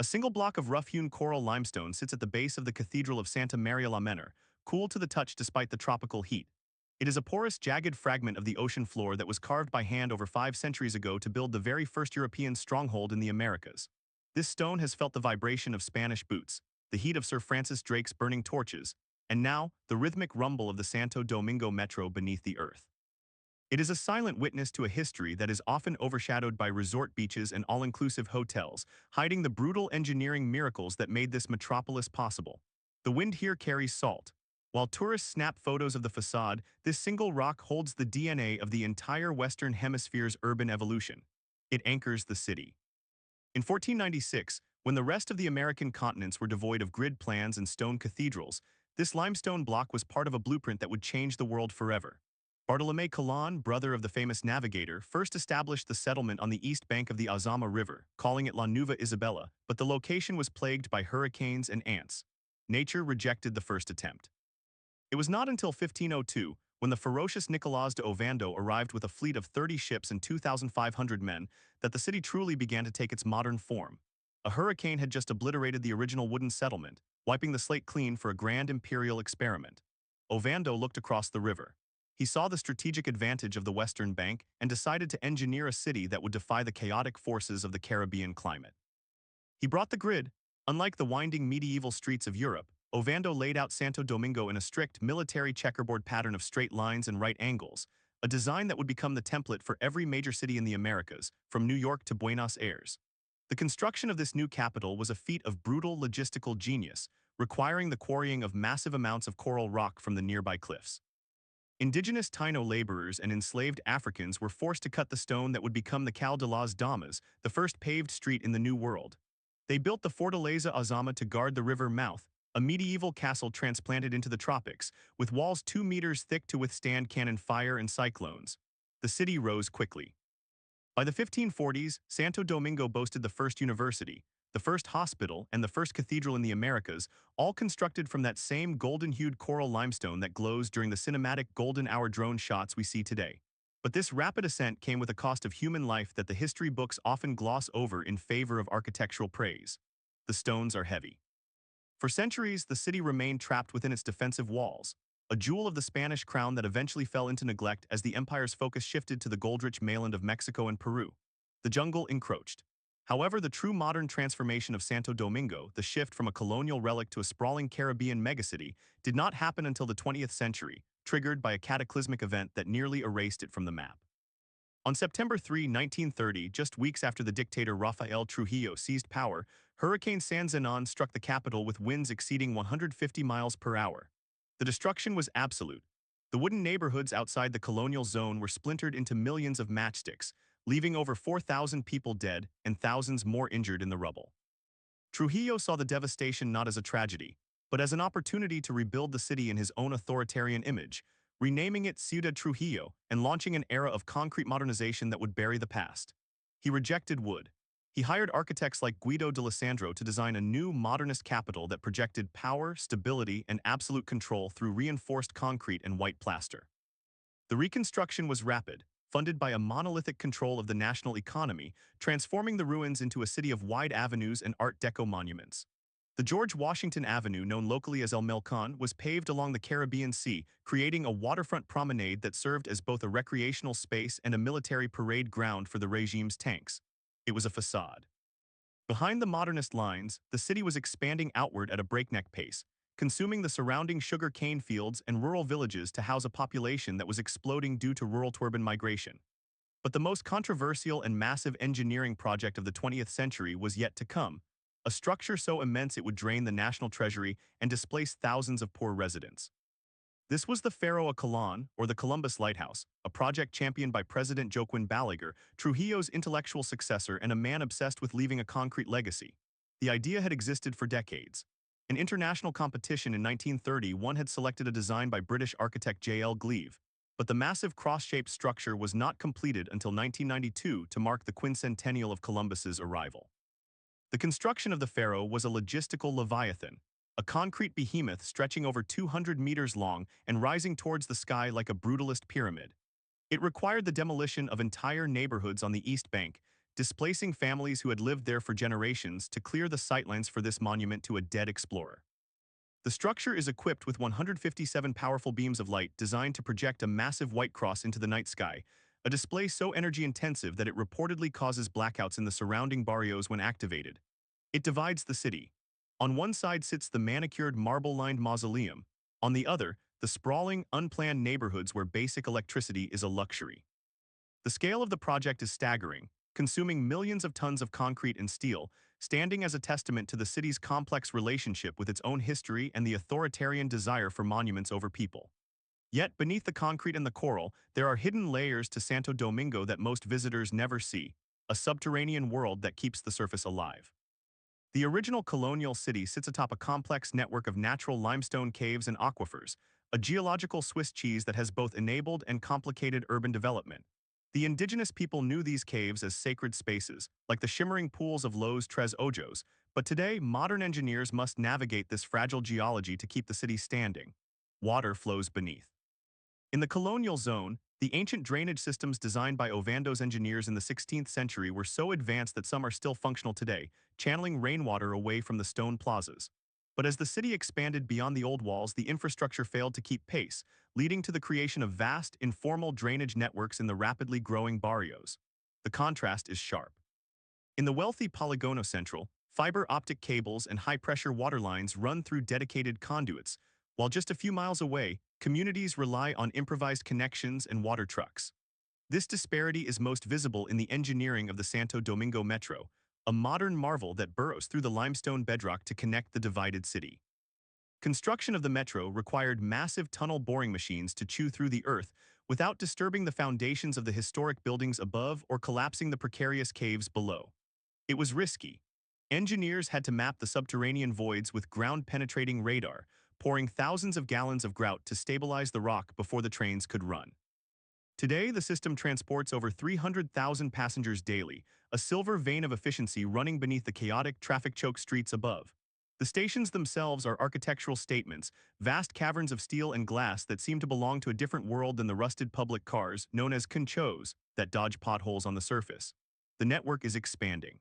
A single block of rough-hewn coral limestone sits at the base of the Cathedral of Santa Maria la Menor, cool to the touch despite the tropical heat. It is a porous, jagged fragment of the ocean floor that was carved by hand over 5 centuries ago to build the very first European stronghold in the Americas. This stone has felt the vibration of Spanish boots, the heat of Sir Francis Drake's burning torches, and now, the rhythmic rumble of the Santo Domingo metro beneath the earth. It is a silent witness to a history that is often overshadowed by resort beaches and all-inclusive hotels, hiding the brutal engineering miracles that made this metropolis possible. The wind here carries salt. While tourists snap photos of the facade, this single rock holds the DNA of the entire Western Hemisphere's urban evolution. It anchors the city. In 1496, when the rest of the American continents were devoid of grid plans and stone cathedrals, this limestone block was part of a blueprint that would change the world forever. Bartolomé Colón, brother of the famous navigator, first established the settlement on the east bank of the Azama River, calling it La Nueva Isabela, but the location was plagued by hurricanes and ants. Nature rejected the first attempt. It was not until 1502, when the ferocious Nicolás de Ovando arrived with a fleet of 30 ships and 2,500 men, that the city truly began to take its modern form. A hurricane had just obliterated the original wooden settlement, wiping the slate clean for a grand imperial experiment. Ovando looked across the river. He saw the strategic advantage of the western bank and decided to engineer a city that would defy the chaotic forces of the Caribbean climate. He brought the grid. Unlike the winding medieval streets of Europe, Ovando laid out Santo Domingo in a strict military checkerboard pattern of straight lines and right angles, a design that would become the template for every major city in the Americas, from New York to Buenos Aires. The construction of this new capital was a feat of brutal logistical genius, requiring the quarrying of massive amounts of coral rock from the nearby cliffs. Indigenous Taino laborers and enslaved Africans were forced to cut the stone that would become the Cal de las Damas, the first paved street in the New World. They built the Fortaleza Azama to guard the river mouth, a medieval castle transplanted into the tropics, with walls 2 meters thick to withstand cannon fire and cyclones. The city rose quickly. By the 1540s, Santo Domingo boasted the first university, the first hospital, and the first cathedral in the Americas, all constructed from that same golden-hued coral limestone that glows during the cinematic golden hour drone shots we see today. But this rapid ascent came with a cost of human life that the history books often gloss over in favor of architectural praise. The stones are heavy. For centuries, the city remained trapped within its defensive walls, a jewel of the Spanish crown that eventually fell into neglect as the empire's focus shifted to the gold-rich mainland of Mexico and Peru. The jungle encroached. However, the true modern transformation of Santo Domingo, the shift from a colonial relic to a sprawling Caribbean megacity, did not happen until the 20th century, triggered by a cataclysmic event that nearly erased it from the map. On September 3, 1930, just weeks after the dictator Rafael Trujillo seized power, Hurricane San Zenon struck the capital with winds exceeding 150 miles per hour. The destruction was absolute. The wooden neighborhoods outside the colonial zone were splintered into millions of matchsticks, leaving over 4,000 people dead and thousands more injured in the rubble. Trujillo saw the devastation not as a tragedy, but as an opportunity to rebuild the city in his own authoritarian image, renaming it Ciudad Trujillo and launching an era of concrete modernization that would bury the past. He rejected wood. He hired architects like Guido de Lisandro to design a new modernist capital that projected power, stability, and absolute control through reinforced concrete and white plaster. The reconstruction was rapid, funded by a monolithic control of the national economy, transforming the ruins into a city of wide avenues and Art Deco monuments. The George Washington Avenue, known locally as El Melcon, was paved along the Caribbean Sea, creating a waterfront promenade that served as both a recreational space and a military parade ground for the regime's tanks. It was a facade. Behind the modernist lines, the city was expanding outward at a breakneck pace, consuming the surrounding sugar cane fields and rural villages to house a population that was exploding due to rural-to-urban migration. But the most controversial and massive engineering project of the 20th century was yet to come, a structure so immense it would drain the national treasury and displace thousands of poor residents. This was the Ferro a Colón, or the Columbus Lighthouse, a project championed by President Joaquin Balaguer, Trujillo's intellectual successor and a man obsessed with leaving a concrete legacy. The idea had existed for decades. In international competition in 1930, had selected a design by British architect J.L. Gleave, but the massive cross-shaped structure was not completed until 1992 to mark the quincentennial of Columbus's arrival. The construction of the Ferro was a logistical leviathan, a concrete behemoth stretching over 200 meters long and rising towards the sky like a brutalist pyramid. It required the demolition of entire neighborhoods on the East Bank, displacing families who had lived there for generations to clear the sightlines for this monument to a dead explorer. The structure is equipped with 157 powerful beams of light designed to project a massive white cross into the night sky, a display so energy-intensive that it reportedly causes blackouts in the surrounding barrios when activated. It divides the city. On one side sits the manicured marble-lined mausoleum. On the other, the sprawling, unplanned neighborhoods where basic electricity is a luxury. The scale of the project is staggering, consuming millions of tons of concrete and steel, standing as a testament to the city's complex relationship with its own history and the authoritarian desire for monuments over people. Yet, beneath the concrete and the coral, there are hidden layers to Santo Domingo that most visitors never see, a subterranean world that keeps the surface alive. The original colonial city sits atop a complex network of natural limestone caves and aquifers, a geological Swiss cheese that has both enabled and complicated urban development. The indigenous people knew these caves as sacred spaces, like the shimmering pools of Los Tres Ojos, but today modern engineers must navigate this fragile geology to keep the city standing. Water flows beneath. In the colonial zone, the ancient drainage systems designed by Ovando's engineers in the 16th century were so advanced that some are still functional today, channeling rainwater away from the stone plazas. But as the city expanded beyond the old walls, the infrastructure failed to keep pace, leading to the creation of vast, informal drainage networks in the rapidly growing barrios. The contrast is sharp. In the wealthy Poligono Central, fiber optic cables and high-pressure water lines run through dedicated conduits, while just a few miles away, communities rely on improvised connections and water trucks. This disparity is most visible in the engineering of the Santo Domingo Metro, a modern marvel that burrows through the limestone bedrock to connect the divided city. Construction of the metro required massive tunnel boring machines to chew through the earth without disturbing the foundations of the historic buildings above or collapsing the precarious caves below. It was risky. Engineers had to map the subterranean voids with ground-penetrating radar, pouring thousands of gallons of grout to stabilize the rock before the trains could run. Today, the system transports over 300,000 passengers daily, a silver vein of efficiency running beneath the chaotic, traffic-choked streets above. The stations themselves are architectural statements, vast caverns of steel and glass that seem to belong to a different world than the rusted public cars, known as conchos, that dodge potholes on the surface. The network is expanding.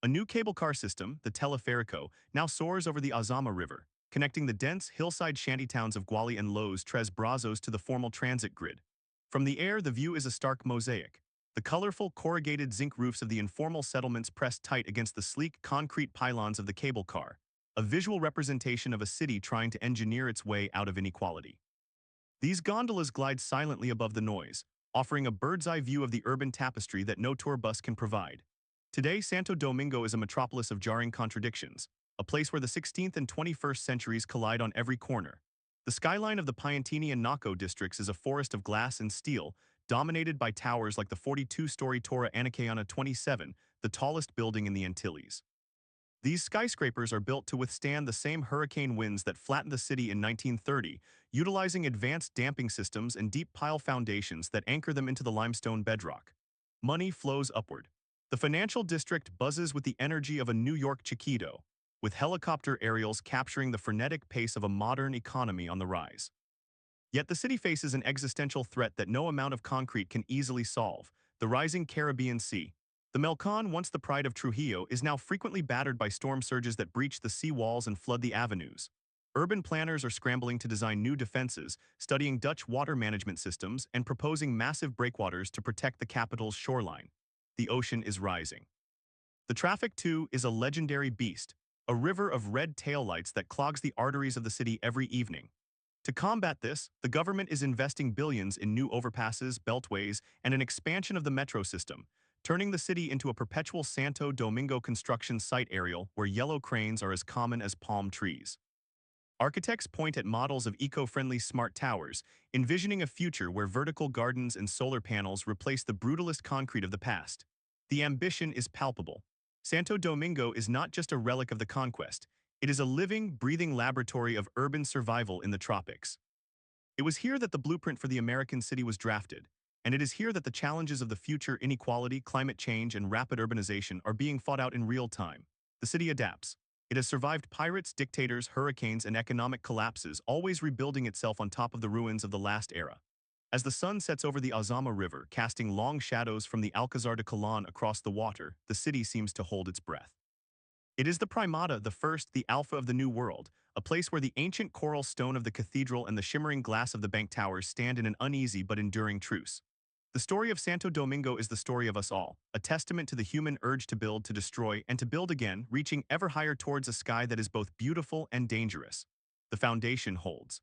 A new cable car system, the Teleférico, now soars over the Azama River, connecting the dense hillside shantytowns of Guali and Los Tres Brazos to the formal transit grid. From the air, the view is a stark mosaic. The colorful, corrugated zinc roofs of the informal settlements press tight against the sleek, concrete pylons of the cable car, a visual representation of a city trying to engineer its way out of inequality. These gondolas glide silently above the noise, offering a bird's-eye view of the urban tapestry that no tour bus can provide. Today, Santo Domingo is a metropolis of jarring contradictions, a place where the 16th and 21st centuries collide on every corner. The skyline of the Piantini and Naco districts is a forest of glass and steel, dominated by towers like the 42-story Torre Anacaona 27, the tallest building in the Antilles. These skyscrapers are built to withstand the same hurricane winds that flattened the city in 1930, utilizing advanced damping systems and deep pile foundations that anchor them into the limestone bedrock. Money flows upward. The financial district buzzes with the energy of a New York Chiquito, with helicopter aerials capturing the frenetic pace of a modern economy on the rise. Yet the city faces an existential threat that no amount of concrete can easily solve: the rising Caribbean Sea. The Melcon, once the pride of Trujillo, is now frequently battered by storm surges that breach the sea walls and flood the avenues. Urban planners are scrambling to design new defenses, studying Dutch water management systems, and proposing massive breakwaters to protect the capital's shoreline. The ocean is rising. The traffic, too, is a legendary beast, a river of red taillights that clogs the arteries of the city every evening. To combat this, the government is investing billions in new overpasses, beltways, and an expansion of the metro system, turning the city into a perpetual Santo Domingo construction site aerial where yellow cranes are as common as palm trees. Architects point at models of eco-friendly smart towers, envisioning a future where vertical gardens and solar panels replace the brutalist concrete of the past. The ambition is palpable. Santo Domingo is not just a relic of the conquest, it is a living, breathing laboratory of urban survival in the tropics. It was here that the blueprint for the American city was drafted, and it is here that the challenges of the future: inequality, climate change, and rapid urbanization are being fought out in real time. The city adapts. It has survived pirates, dictators, hurricanes, and economic collapses, always rebuilding itself on top of the ruins of the last era. As the sun sets over the Azama River, casting long shadows from the Alcazar de Colón across the water, the city seems to hold its breath. It is the Primada, the first, the alpha of the New World, a place where the ancient coral stone of the cathedral and the shimmering glass of the bank towers stand in an uneasy but enduring truce. The story of Santo Domingo is the story of us all, a testament to the human urge to build, to destroy, and to build again, reaching ever higher towards a sky that is both beautiful and dangerous. The foundation holds.